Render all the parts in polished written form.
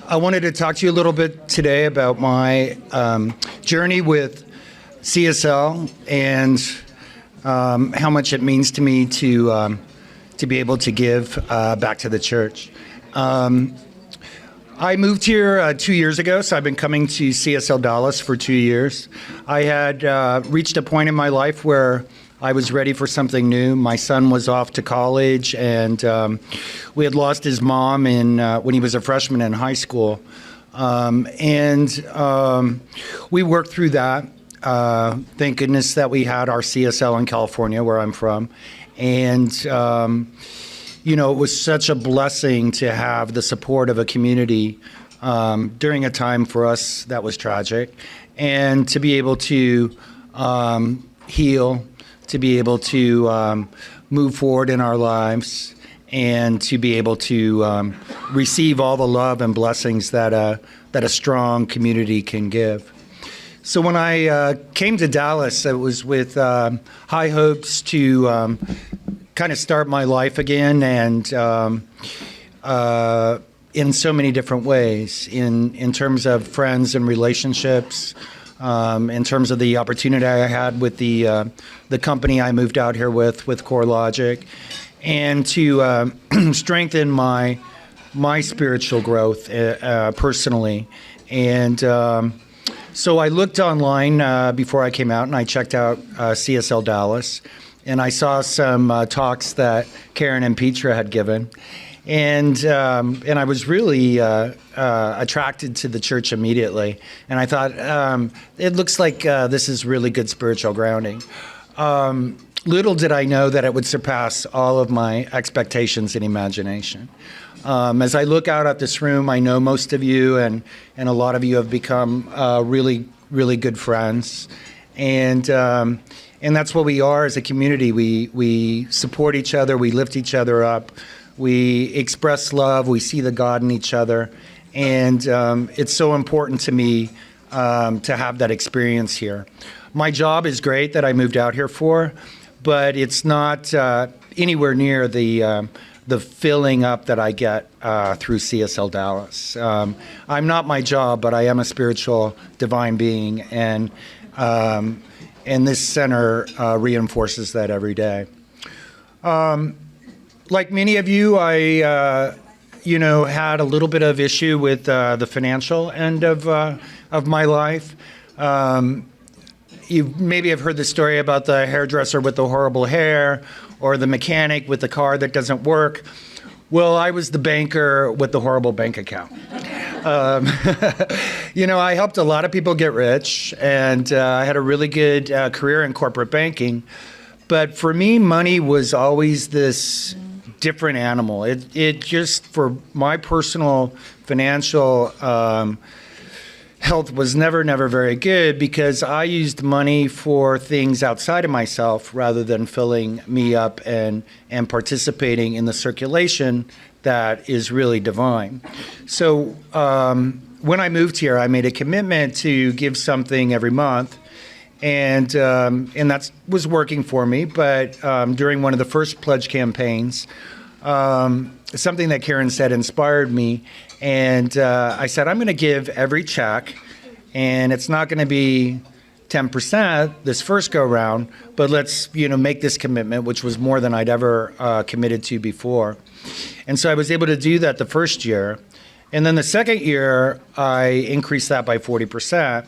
I wanted to talk to you a little bit today about my journey with CSL and how much it means to me to be able to give back to the church. I moved here 2 years ago, so I've been coming to CSLDallas for 2 years. I had reached a point in my life where I was ready for something new. My son was off to college, and we had lost his mom when he was a freshman in high school. We worked through that. Thank goodness that we had our CSL in California, where I'm from. And it was such a blessing to have the support of a community during a time for us that was tragic, and to be able to heal, to be able to move forward in our lives, and to be able to receive all the love and blessings that a strong community can give. So when I came to Dallas, it was with high hopes to kind of start my life again, and in so many different ways, in terms of friends and relationships, in terms of the opportunity I had with the company I moved out here with CoreLogic, and to strengthen my spiritual growth personally. And so I looked online before I came out, and I checked out CSLDallas, and I saw some talks that Karen and Petra had given, and I was really attracted to the church immediately. And I thought, it looks like this is really good spiritual grounding. Little did I know that it would surpass all of my expectations and imagination. As I look out at this room, I know most of you, and a lot of you have become really, really good friends. And that's what we are as a community. We support each other, we lift each other up, we express love, we see the God in each other. And it's so important to me to have that experience here. My job is great that I moved out here for, but it's not anywhere near the filling up that I get through CSLDallas. I'm not my job, but I am a spiritual divine being, and this center reinforces that every day. Like many of you, I had a little bit of issue with the financial end of my life. You maybe have heard the story about the hairdresser with the horrible hair, or the mechanic with the car that doesn't work. Well, I was the banker with the horrible bank account. I helped a lot of people get rich, and I had a really good career in corporate banking. But for me, money was always this different animal. It just, for my personal financial health, was never very good, because I used money for things outside of myself rather than filling me up and participating in the circulation that is really divine. So when I moved here, I made a commitment to give something every month, and that was working for me. But during one of the first pledge campaigns, something that Karen said inspired me, and I said, I'm going to give every check, and it's not going to be 10% this first go round, but let's make this commitment, which was more than I'd ever committed to before. And so I was able to do that the first year, and then the second year I increased that by 40%,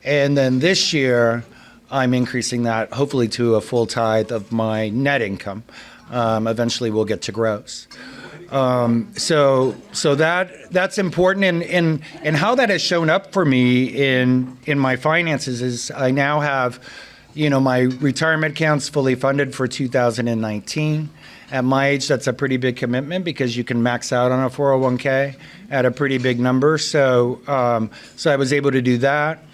and then this year I'm increasing that hopefully to a full tithe of my net income. Eventually we'll get to gross. So that's important, and how that has shown up for me in my finances is I now have, my retirement account's fully funded for 2019. At my age, that's a pretty big commitment, because you can max out on a 401k at a pretty big number. So I was able to do that.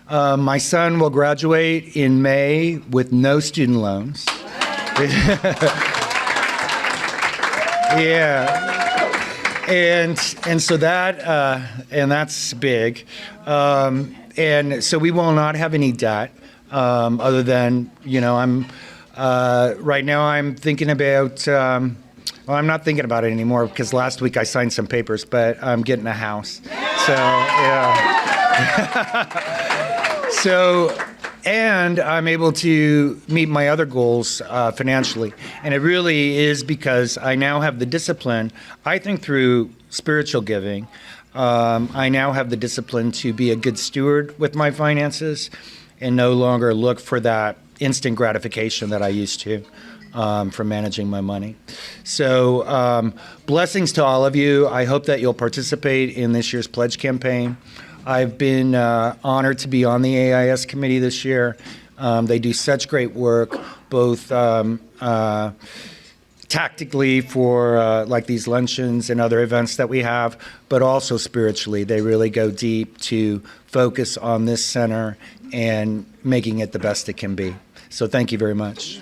My son will graduate in May with no student loans. Yeah, and so that's big, and so we will not have any debt, other than I'm right now I'm thinking about Well, I'm not thinking about it anymore because last week I signed some papers, but I'm getting a house. So, yeah. And I'm able to meet my other goals financially. And it really is because I now have the discipline, I think through spiritual giving, I now have the discipline to be a good steward with my finances and no longer look for that instant gratification that I used to from managing my money. So blessings to all of you. I hope that you'll participate in this year's pledge campaign. I've been honored to be on the AIS committee this year. They do such great work, both tactically for like these luncheons and other events that we have, but also spiritually. They really go deep to focus on this center and making it the best it can be. So thank you very much.